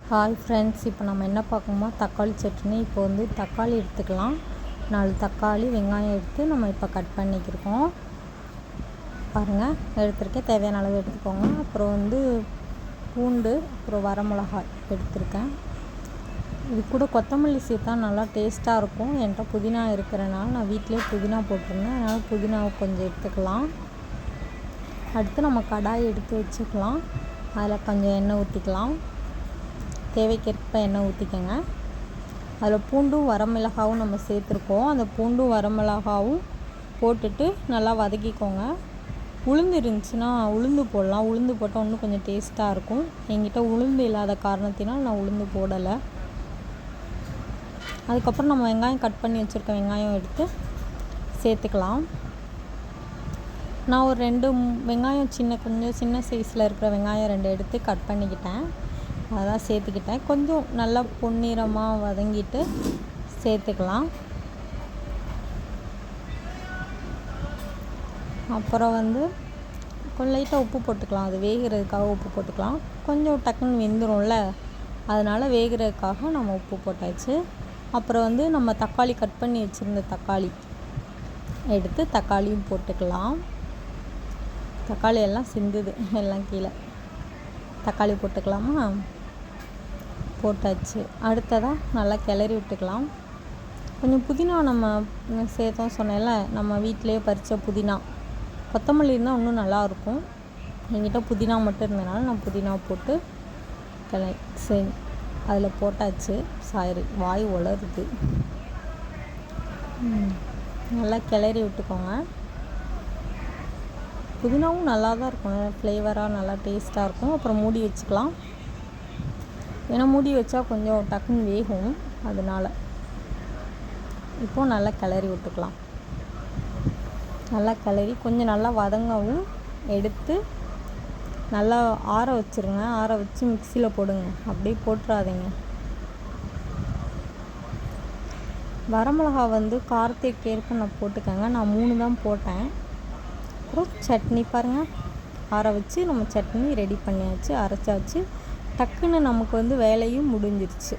Hi friends, இப்போ நம்ம என்ன பார்க்கணுமோ தக்காளி சட்னி. இப்போ வந்து தக்காளி எடுத்துக்கலாம். 4 தக்காளி, வெங்காயம் எடுத்து நம்ம இப்போ கட் பண்ணிக்கிருக்கோம். பாருங்கள், எடுத்துருக்கேன். தேவையான அளவு எடுத்துக்கோங்க. அப்புறம் வந்து பூண்டு, அப்புறம் வரமிளகாய் எடுத்துருக்கேன். இது கூட கொத்தமல்லி சேர்த்தா நல்லா டேஸ்ட்டாக இருக்கும். என்கிட்ட புதினா இருக்கிறனால நான் வீட்டிலே புதினா போட்டிருந்தேன். அதனால் புதினாவை கொஞ்சம் எடுத்துக்கலாம். அடுத்து நம்ம கடாய் எடுத்து வச்சுக்கலாம். அதில் கொஞ்சம் எண்ணெய் ஊற்றிக்கலாம். தேவைக்கேற்ப எண்ணெய் ஊற்றிக்கோங்க. அதில் பூண்டும் வரமிளகாவும் நம்ம சேர்த்துருக்கோம். அந்த பூண்டும் வரமிளகாவும் போட்டுட்டு நல்லா வதக்கிக்கோங்க. உளுந்து இருந்துச்சுன்னா உளுந்து போடலாம். உளுந்து போட்டால் இன்னும் கொஞ்சம் டேஸ்ட்டாக இருக்கும். என்கிட்ட உளுந்து இல்லாத காரணத்தினால் நான் உளுந்து போடலை. அதுக்கப்புறம் நம்ம வெங்காயம் கட் பண்ணி வச்சுருக்க வெங்காயம் எடுத்து சேர்த்துக்கலாம். நான் ஒரு 2 வெங்காயம் கொஞ்சம் சின்ன சைஸில் இருக்கிற வெங்காயம் 2 எடுத்து கட் பண்ணிக்கிட்டேன். அதான் சேர்த்துக்கிட்டேன். கொஞ்சம் நல்லா பொன்னிறமாக வதங்கிட்டு சேர்த்துக்கலாம். அப்புறம் வந்து கொஞ்சம் லைட்டாக உப்பு போட்டுக்கலாம். அது வேகிறதுக்காக உப்பு போட்டுக்கலாம். கொஞ்சம் டக்குன்னு வெந்துடும்ல, அதனால் வேகிறதுக்காக நம்ம உப்பு போட்டாச்சு. அப்புறம் வந்து நம்ம தக்காளி கட் பண்ணி வச்சுருந்த தக்காளி எடுத்து தக்காளியும் போட்டுக்கலாம். தக்காளி எல்லாம் சிந்துது, எல்லாம் கீழே. தக்காளி போட்டுக்கலாமா? போட்டாச்சு. அடுத்ததாக நல்லா கிளறி விட்டுக்கலாம். கொஞ்சம் புதினா நம்ம சேர்த்தோம் சொன்னேன்ல, நம்ம வீட்டிலே பறித்த புதினா. கொத்தமல்லி இருந்தால் இன்னும் நல்லாயிருக்கும். என்கிட்ட புதினா மட்டும் இருந்தனால நான் புதினா போட்டு அதில் போட்டாச்சு. வாய் உலருது. நல்லா கிளறி விட்டுக்கோங்க. புதினாவும் நல்லா தான் இருக்கும், ஃப்ளேவராக நல்லா டேஸ்ட்டாக இருக்கும். அப்புறம் மூடி வச்சுக்கலாம். ஏன்னா மூடி வச்சா கொஞ்சம் டக்குன்னு வேகும், அதனால். இப்போது நல்லா கிளறி விட்டுக்கலாம். நல்லா கிளறி கொஞ்சம் நல்லா வதங்கவும் எடுத்து நல்லா ஆற வச்சுருங்க. ஆற வச்சு மிக்சியில் போடுங்க. அப்படியே போட்டுறாதீங்க. வரமிளகா வந்து காரத்துக்கு ஏற்ப நான் போட்டுக்கோங்க. நான் 3 தான் போட்டேன். அப்புறம் சட்னி பாருங்கள், ஆற வச்சு நம்ம சட்னி ரெடி பண்ணியாச்சு, அரைச்சாச்சு. டக்குன்னு நமக்கு வந்து வேலையும் முடிஞ்சிருச்சு.